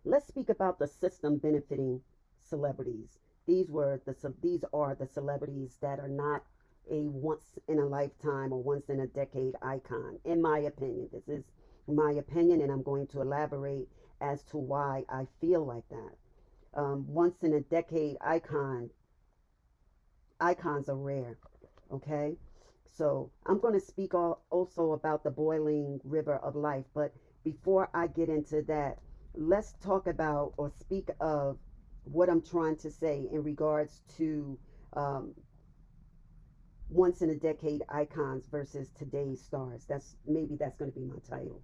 Let's speak about the system benefiting celebrities. These are the celebrities that are not a once in a lifetime or once in a decade icon. In my opinion, this is my opinion, and I'm going to elaborate as to why I feel like that. Once in a decade icons are rare. Okay, so I'm going to speak also about the boiling river of life. But before I get into that, let's talk about or speak of what I'm trying to say in regards to um, once in a decade icons versus today's stars. That's going to be my title.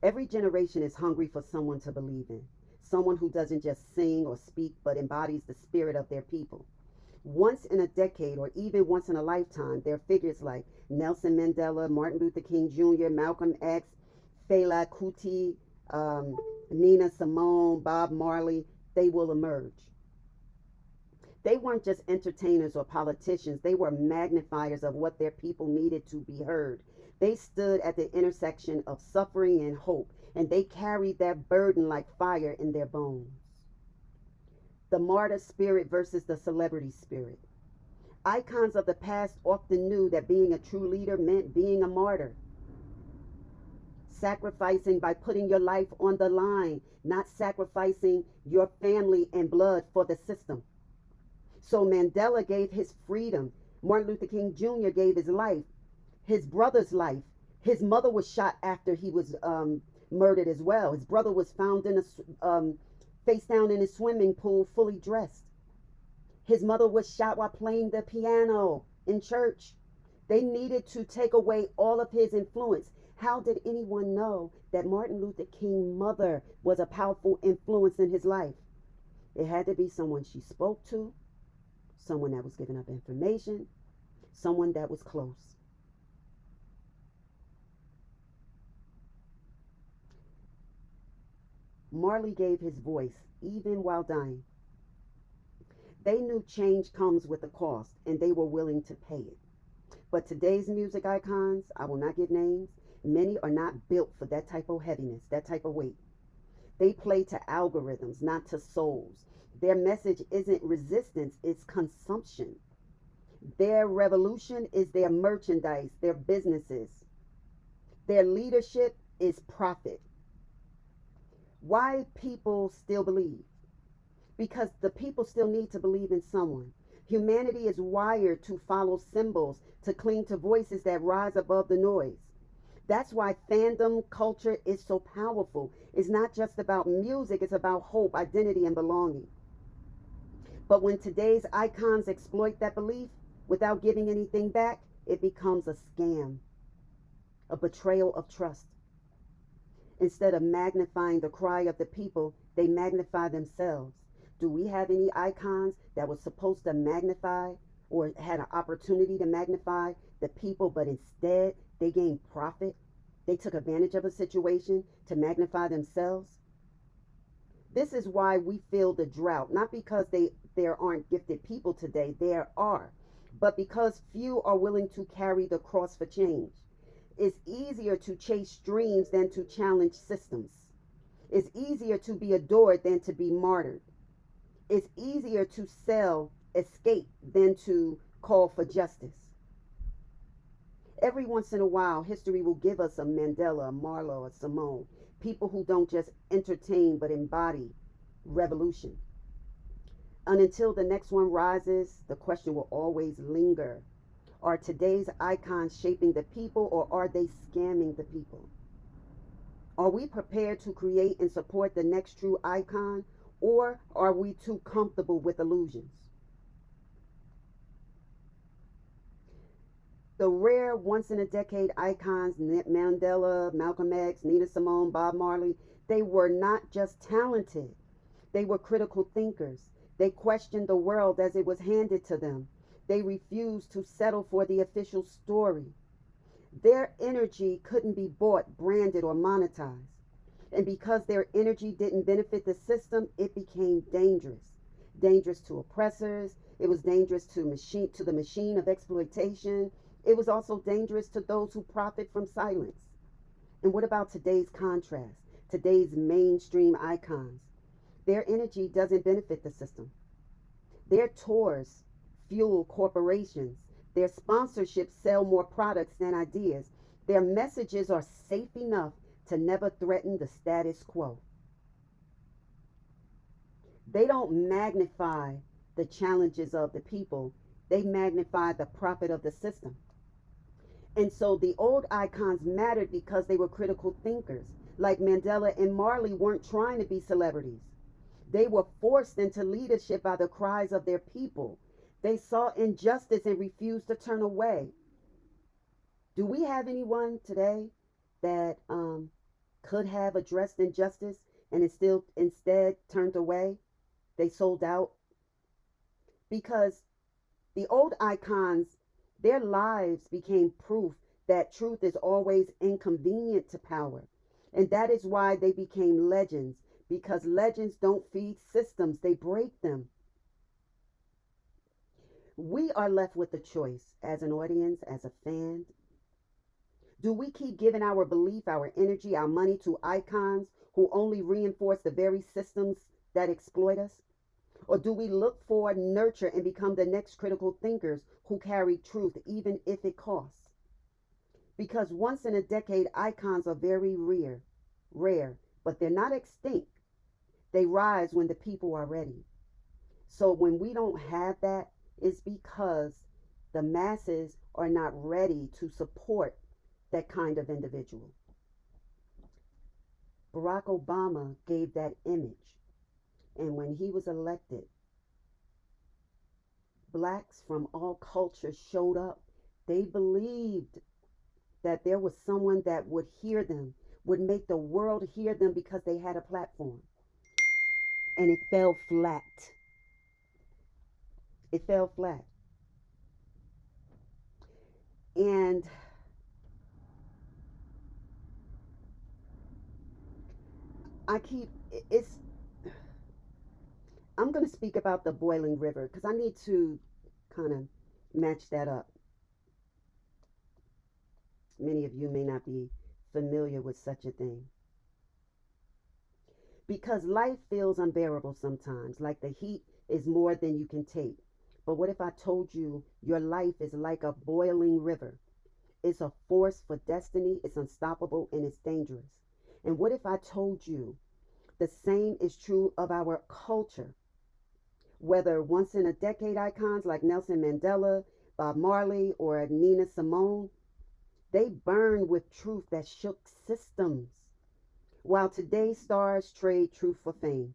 Every generation is hungry for someone to believe in, someone who doesn't just sing or speak but embodies the spirit of their people. Once in a decade or even once in a lifetime, there are figures like Nelson Mandela, Martin Luther King Jr., Malcolm X, Fela Kuti, um, Nina Simone, Bob Marley. They will emerge. They weren't just entertainers or politicians, they were magnifiers of what their people needed to be heard. They stood at the intersection of suffering and hope, and they carried that burden like fire in their bones. The martyr spirit versus the celebrity spirit. Icons of the past often knew that being a true leader meant being a martyr, sacrificing by putting your life on the line, not sacrificing your family and blood for the system. So Mandela gave his freedom. Martin Luther King Jr. gave his life, his brother's life. His mother was shot after he was murdered as well. His brother was found in face down in a swimming pool, fully dressed. His mother was shot while playing the piano in church. They needed to take away all of his influence. How did anyone know that Martin Luther King's mother was a powerful influence in his life? It had to be someone she spoke to, someone that was giving up information, someone that was close. Marley gave his voice even while dying. They knew change comes with a cost, and they were willing to pay it. But today's music icons, I will not give names, many are not built for that type of heaviness, that type of weight. They play to algorithms, not to souls. Their message isn't resistance, it's consumption. Their revolution is their merchandise, their businesses. Their leadership is profit. Why people still believe? Because the people still need to believe in someone. Humanity is wired to follow symbols, to cling to voices that rise above the noise. That's why fandom culture is so powerful. It's not just about music, it's about hope, identity, and belonging. But when today's icons exploit that belief without giving anything back, it becomes a scam, a betrayal of trust. Instead of magnifying the cry of the people, they magnify themselves. Do we have any icons that were supposed to magnify or had an opportunity to magnify the people, but instead they gained profit? They took advantage of a situation to magnify themselves. This is why we feel the drought, not because there aren't gifted people today, there are, but because few are willing to carry the cross for change. It's easier to chase dreams than to challenge systems. It's easier to be adored than to be martyred. It's easier to sell escape than to call for justice. Every once in a while, history will give us a Mandela, a Marlowe, a Simone, people who don't just entertain but embody revolution. And until the next one rises, the question will always linger. Are today's icons shaping the people, or are they scamming the people? Are we prepared to create and support the next true icon, or are we too comfortable with illusions? The rare once in a decade icons, Mandela, Malcolm X, Nina Simone, Bob Marley, they were not just talented, they were critical thinkers. They questioned the world as it was handed to them. They refused to settle for the official story. Their energy couldn't be bought, branded, or monetized. And because their energy didn't benefit the system, it became dangerous. Dangerous to oppressors. It was dangerous to the machine of exploitation. It was also dangerous to those who profit from silence. And what about today's contrast? today's mainstream icons. Their energy doesn't benefit the system. Their tours fuel corporations. Their sponsorships sell more products than ideas. Their messages are safe enough to never threaten the status quo. They don't magnify the challenges of the people, they magnify the profit of the system. And so the old icons mattered because they were critical thinkers. Like Mandela and Marley weren't trying to be celebrities. They were forced into leadership by the cries of their people. They saw injustice and refused to turn away. Do we have anyone today that could have addressed injustice and instead turned away? They sold out because the old icons, their lives became proof that truth is always inconvenient to power. And that is why they became legends, because legends don't feed systems, they break them. We are left with a choice as an audience, as a fan. Do we keep giving our belief, our energy, our money to icons who only reinforce the very systems that exploit us? Or do we look for, nurture, and become the next critical thinkers who carry truth, even if it costs? Because once in a decade, icons are very rare, but they're not extinct. They rise when the people are ready. So when we don't have that, it's because the masses are not ready to support that kind of individual. Barack Obama gave that image. And when he was elected, blacks from all cultures showed up. They believed that there was someone that would hear them, would make the world hear them because they had a platform. And it fell flat. It fell flat. And it's, I'm going to speak about the boiling river because I need to kind of match that up. Many of you may not be familiar with such a thing. Because life feels unbearable sometimes, like the heat is more than you can take. But what if I told you your life is like a boiling river? It's a force for destiny, it's unstoppable, and it's dangerous. And what if I told you the same is true of our culture? Whether once in a decade icons like Nelson Mandela, Bob Marley, or Nina Simone, they burned with truth that shook systems, while today's stars trade truth for fame.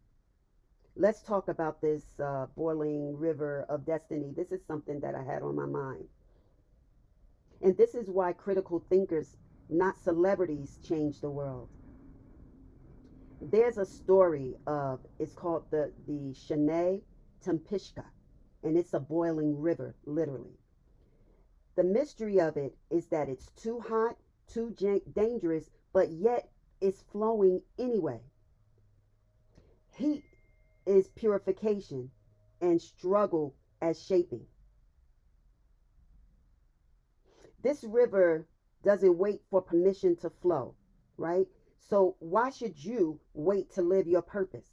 Let's talk about this boiling river of destiny. This is something that I had on my mind. And this is why critical thinkers, not celebrities, change the world. There's a story of, it's called the Shanay-Timpishka, and it's a boiling river, literally. The mystery of it is that it's too hot, too dangerous, but yet it's flowing anyway. Heat is purification and struggle as shaping. This river doesn't wait for permission to flow, right? So why should you wait to live your purpose?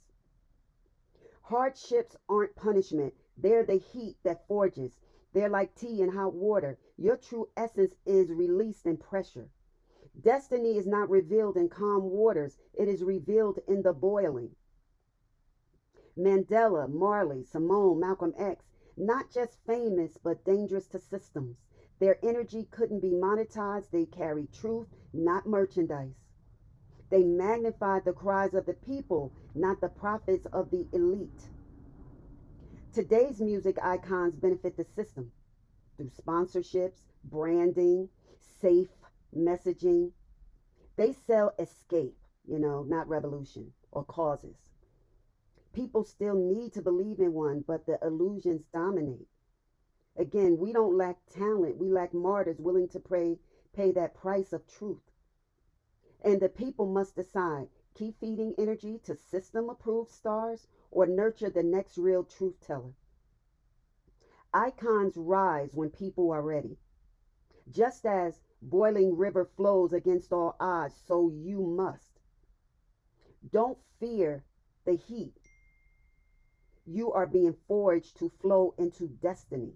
Hardships aren't punishment. They're the heat that forges. They're like tea in hot water. Your true essence is released in pressure. Destiny is not revealed in calm waters. It is revealed in the boiling. Mandela, Marley, Simone, Malcolm X, not just famous, but dangerous to systems. Their energy couldn't be monetized. They carried truth, not merchandise. They magnified the cries of the people, not the profits of the elite. Today's music icons benefit the system through sponsorships, branding, safe messaging. They sell escape, not revolution or causes. People still need to believe in one, but the illusions dominate. Again, we don't lack talent. We lack martyrs willing to pay that price of truth. And the people must decide, keep feeding energy to system-approved stars or nurture the next real truth teller. Icons rise when people are ready. Just as boiling river flows against all odds, so you must. Don't fear the heat. You are being forged to flow into destiny.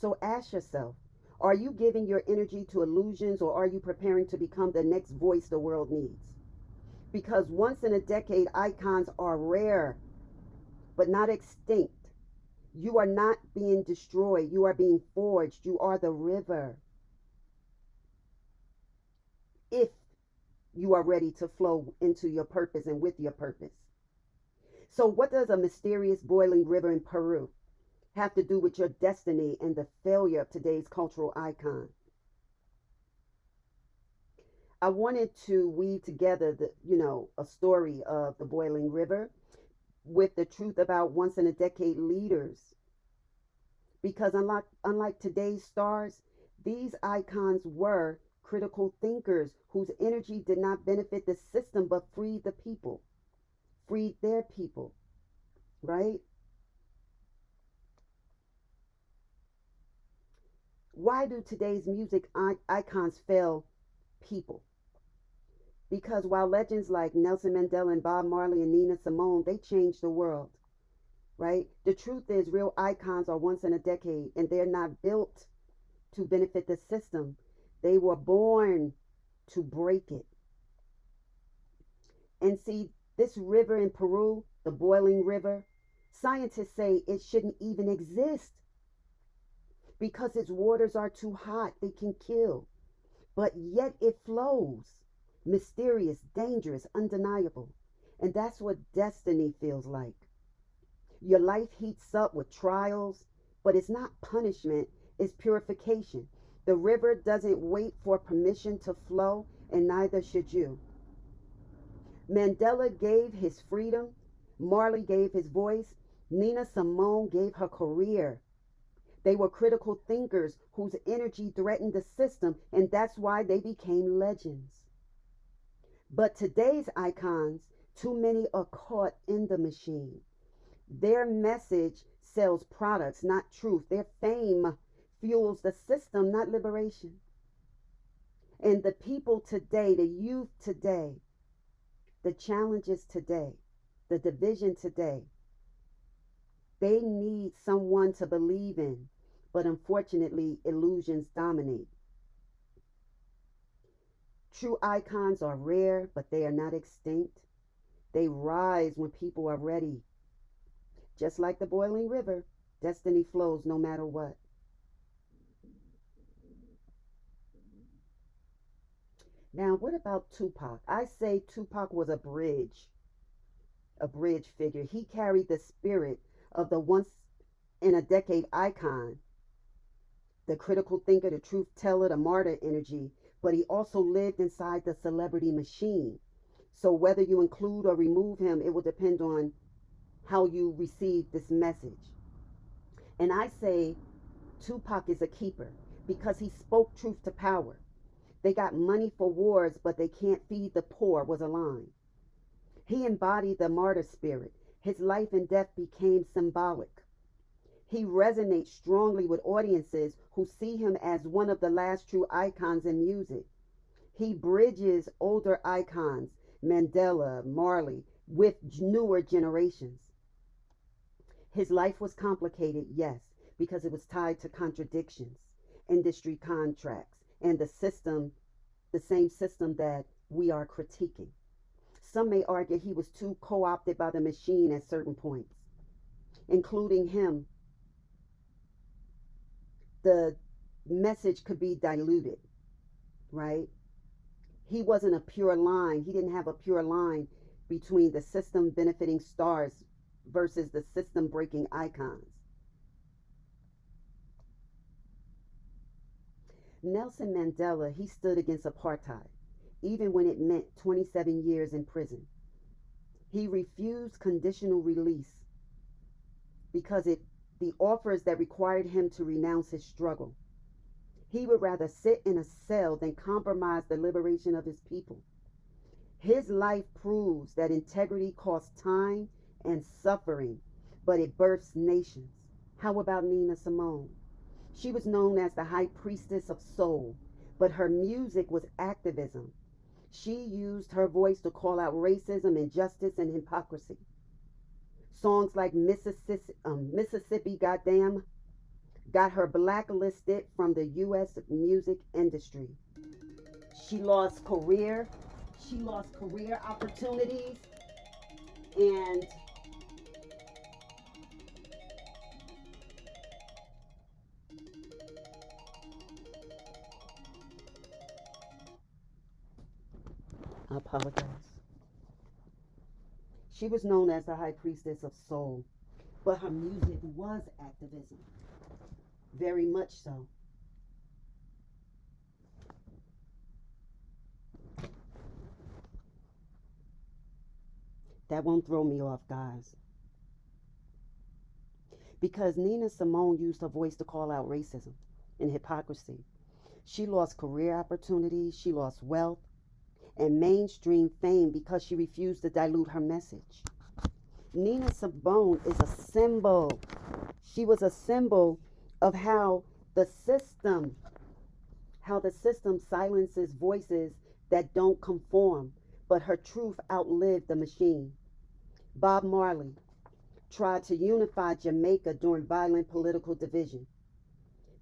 So ask yourself, are you giving your energy to illusions, or are you preparing to become the next voice the world needs? Because once in a decade icons are rare, but not extinct. You are not being destroyed. You are being forged. You are the river. If you are ready to flow into your purpose and with your purpose. So, what does a mysterious boiling river in Peru have to do with your destiny and the failure of today's cultural icon? I wanted to weave together a story of the boiling river with the truth about once in a decade leaders, because unlike today's stars, these icons were critical thinkers whose energy did not benefit the system but freed the people, freed their people, right? Why do today's music icons fail people? Because while legends like Nelson Mandela and Bob Marley and Nina Simone, they changed the world, right? The truth is, real icons are once in a decade, and they're not built to benefit the system. They were born to break it. And see, this river in Peru, the boiling river, scientists say it shouldn't even exist because its waters are too hot. They can kill. But yet it flows. Mysterious, dangerous, undeniable. And that's what destiny feels like. Your life heats up with trials, but it's not punishment, it's purification. The river doesn't wait for permission to flow, and neither should you. Mandela gave his freedom, Marley gave his voice, Nina Simone gave her career. They were critical thinkers whose energy threatened the system, and that's why they became legends. But today's icons, too many are caught in the machine. Their message sells products, not truth. Their fame fuels the system, not liberation. And the people today, the youth today, the challenges today, the division today, they need someone to believe in. But unfortunately, illusions dominate. True icons are rare, but they are not extinct. They rise when people are ready. Just like the boiling river, destiny flows no matter what. Now, what about Tupac? I say Tupac was a bridge figure. He carried the spirit of the once in a decade icon, the critical thinker, the truth teller, the martyr energy, but he also lived inside the celebrity machine. So whether you include or remove him, it will depend on how you receive this message. And I say Tupac is a keeper because he spoke truth to power. They got money for wars, but they can't feed the poor, was a line. He embodied the martyr spirit. His life and death became symbolic. He resonates strongly with audiences who see him as one of the last true icons in music. He bridges older icons, Mandela, Marley, with newer generations. His life was complicated, yes, because it was tied to contradictions, industry contracts, and the same system that we are critiquing. Some may argue he was too co opted by the machine at certain points, including him. The message could be diluted, right? He wasn't a pure line. He didn't have a pure line between the system benefiting stars versus the system breaking icons. Nelson Mandela, he stood against apartheid, even when it meant 27 years in prison. He refused conditional release because the offers that required him to renounce his struggle. He would rather sit in a cell than compromise the liberation of his people. His life proves that integrity costs time and suffering, but it births nations. How about Nina Simone? She was known as the high priestess of soul, but her music was activism. She used her voice to call out racism, injustice, and hypocrisy. Songs like Mississippi Goddamn got her blacklisted from the U.S. music industry. She lost career. She lost career opportunities, and I apologize. She was known as the high priestess of soul, but her music was activism, very much so. That won't throw me off, guys, because Nina Simone used her voice to call out racism and hypocrisy. She lost career opportunities, she lost wealth, and mainstream fame because she refused to dilute her message. Nina Simone is a symbol. She was a symbol of the system, how the system silences voices that don't conform, but her truth outlived the machine. Bob Marley tried to unify Jamaica during violent political division.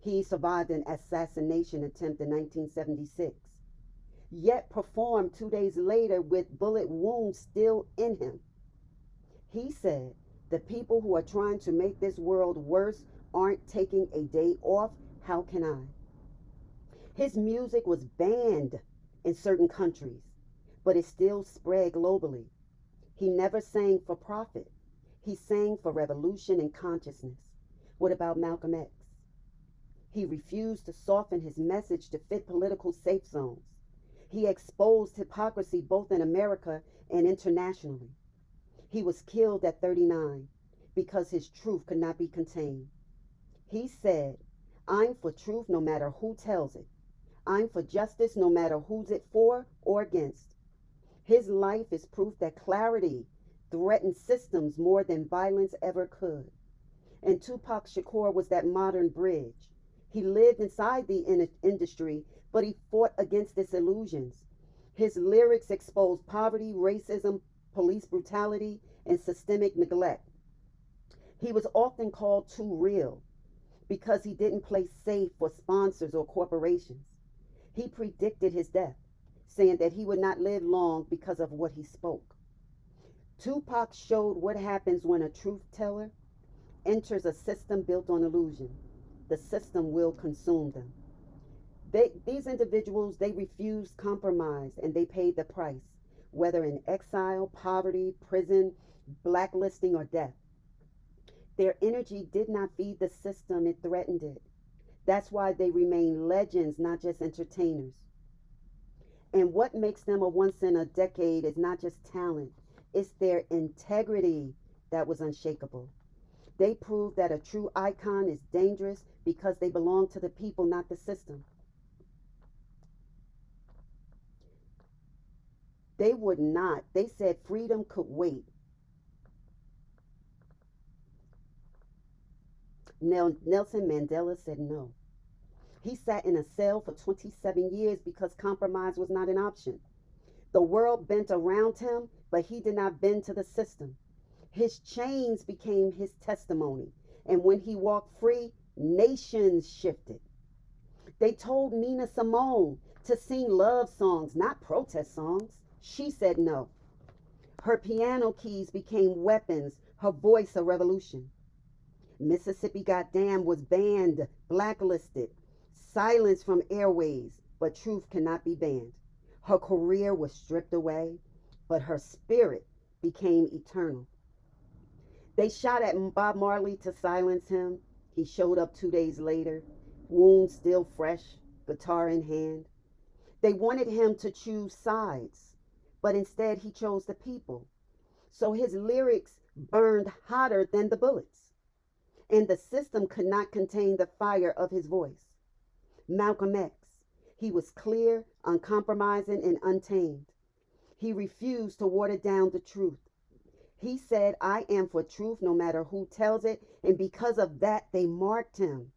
He survived an assassination attempt in 1976, yet performed 2 days later with bullet wounds still in him. He said, "The people who are trying to make this world worse aren't taking a day off. How can I?" His music was banned in certain countries, but it still spread globally. He never sang for profit. He sang for revolution and consciousness. What about Malcolm X? He refused to soften his message to fit political safe zones. He exposed hypocrisy both in America and internationally. He was killed at 39 because his truth could not be contained. He said, "I'm for truth no matter who tells it. I'm for justice no matter who's it for or against." His life is proof that clarity threatens systems more than violence ever could. And Tupac Shakur was that modern bridge. He lived inside the industry, but he fought against its illusions. His lyrics exposed poverty, racism, police brutality, and systemic neglect. He was often called too real because he didn't play safe for sponsors or corporations. He predicted his death, saying that he would not live long because of what he spoke. Tupac showed what happens when a truth teller enters a system built on illusion. The system will consume them. These individuals, they refused compromise and they paid the price, whether in exile, poverty, prison, blacklisting, or death. Their energy did not feed the system, it threatened it. That's why they remain legends, not just entertainers. And what makes them a once in a decade is not just talent, it's their integrity that was unshakable. They proved that a true icon is dangerous because they belong to the people, not the system. They would not. They said freedom could wait. Nelson Mandela said no. He sat in a cell for 27 years because compromise was not an option. The world bent around him, but he did not bend to the system. His chains became his testimony. And when he walked free, nations shifted. They told Nina Simone to sing love songs, not protest songs. She said no. Her piano keys became weapons, her voice a revolution. Mississippi Goddamn was banned, blacklisted, silenced from airways, but truth cannot be banned. Her career was stripped away, but her spirit became eternal. They shot at Bob Marley to silence him. He showed up 2 days later, wounds still fresh, guitar in hand. They wanted him to choose sides, but instead he chose the people. So his lyrics burned hotter than the bullets, and the system could not contain the fire of his voice. Malcolm X, he was clear, uncompromising, and untamed. He refused to water down the truth. He said, "I am for truth no matter who tells it," and because of that, they marked him.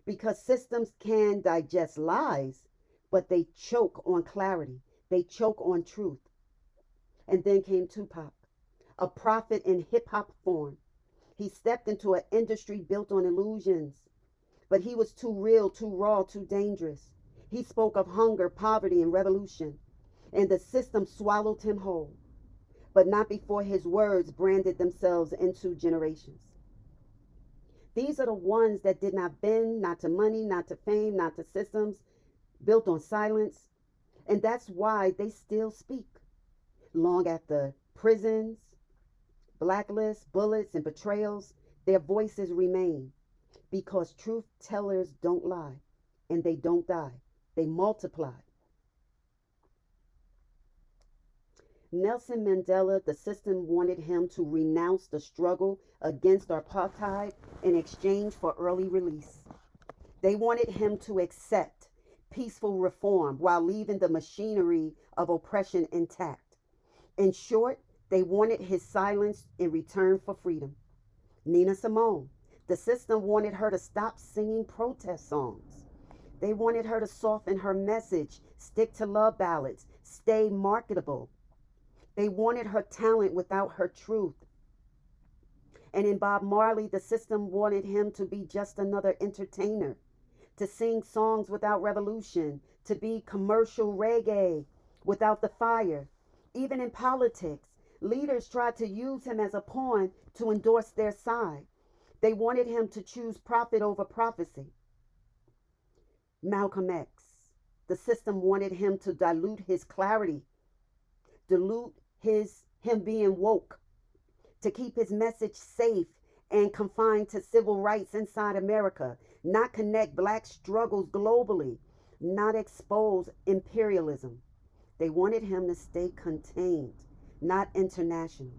Because systems can digest lies, but they choke on clarity. They choke on truth. And then came Tupac, a prophet in hip hop form. He stepped into an industry built on illusions, but he was too real, too raw, too dangerous. He spoke of hunger, poverty, and revolution, and the system swallowed him whole, but not before his words branded themselves into generations. These are the ones that did not bend, not to money, not to fame, not to systems, built on silence, and that's why they still speak. Long after prisons, blacklists, bullets, and betrayals, their voices remain because truth tellers don't lie and they don't die, they multiply. Nelson Mandela, the system wanted him to renounce the struggle against apartheid in exchange for early release. They wanted him to accept peaceful reform while leaving the machinery of oppression intact. In short, they wanted his silence in return for freedom. Nina Simone, the system wanted her to stop singing protest songs. They wanted her to soften her message, stick to love ballads, stay marketable. They wanted her talent without her truth. And in Bob Marley, the system wanted him to be just another entertainer, to sing songs without revolution, to be commercial reggae without the fire. Even in politics, leaders tried to use him as a pawn to endorse their side. They wanted him to choose profit over prophecy. Malcolm X, the system wanted him to dilute his clarity, dilute him being woke, to keep his message safe and confined to civil rights inside America, not connect black struggles globally, not expose imperialism. They wanted him to stay contained, not international.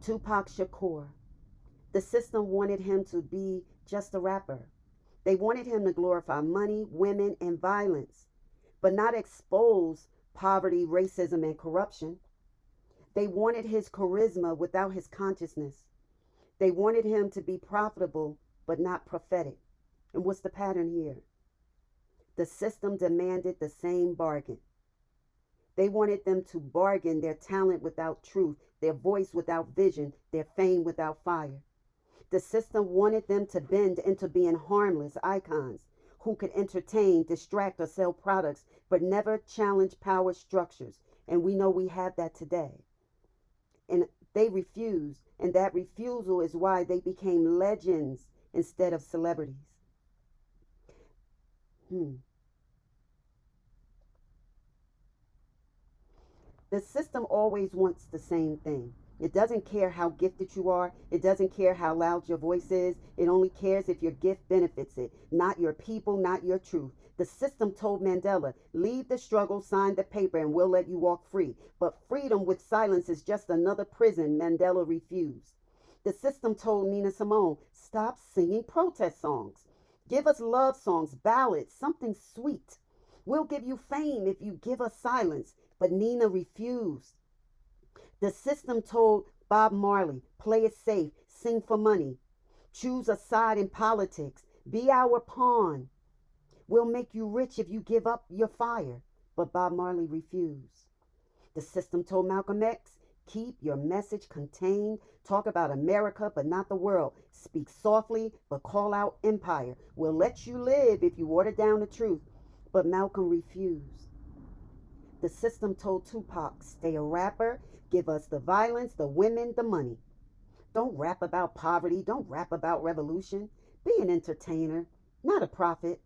Tupac Shakur, the system wanted him to be just a rapper. They wanted him to glorify money, women, and violence, but not expose poverty, racism, and corruption. They wanted his charisma without his consciousness. They wanted him to be profitable, but not prophetic. And what's the pattern here? The system demanded the same bargain. They wanted them to bargain their talent without truth, their voice without vision, their fame without fire. The system wanted them to bend into being harmless icons who could entertain, distract, or sell products, but never challenge power structures. And we know we have that today. And they refused, and that refusal is why they became legends instead of celebrities. The system always wants the same thing. It doesn't care how gifted you are. It doesn't care how loud your voice is. It only cares if your gift benefits it, not your people, not your truth. The system told Mandela, leave the struggle, sign the paper, and we'll let you walk free. But freedom with silence is just another prison. Mandela refused. The system told Nina Simone, stop singing protest songs. Give us love songs, ballads, something sweet. We'll give you fame if you give us silence. But Nina refused. The system told Bob Marley, play it safe, sing for money, choose a side in politics, be our pawn. We'll make you rich if you give up your fire. But Bob Marley refused. The system told Malcolm X, keep your message contained, talk about America but not the world, speak softly but call out empire. We'll let you live if you water down the truth. But Malcolm refused. The system told Tupac, stay a rapper, give us the violence, the women, the money. Don't rap about poverty, don't rap about revolution. Be an entertainer, not a prophet.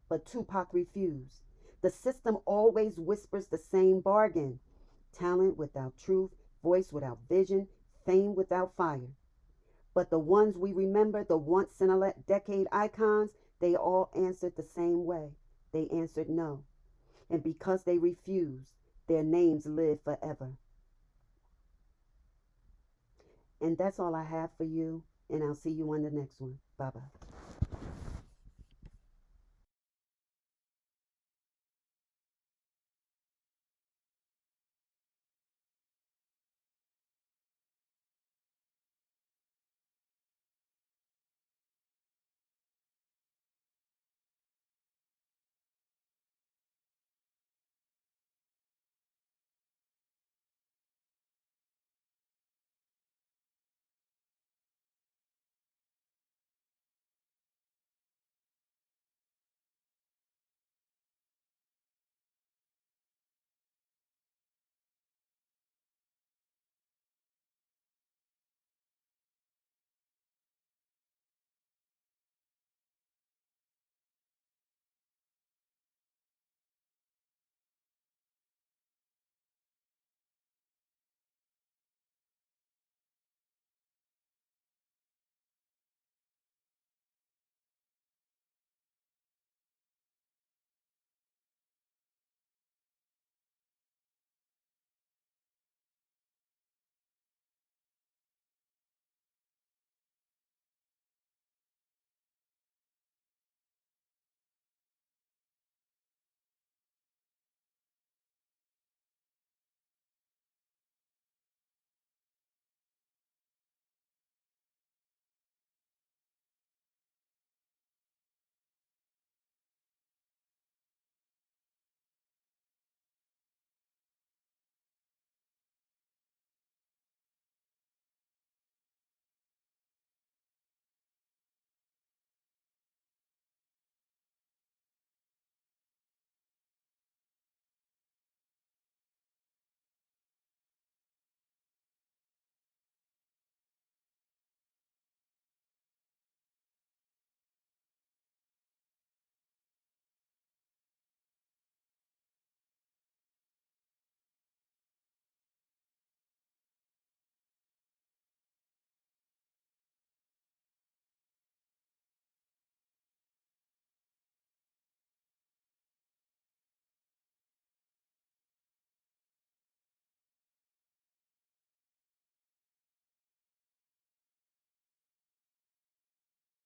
But Tupac refused. The system always whispers the same bargain. Talent without truth, voice without vision, fame without fire. But the ones we remember, the once in a decade icons, they all answered the same way. They answered no. And because they refused, their names live forever. And that's all I have for you, and I'll see you on the next one. Bye-bye.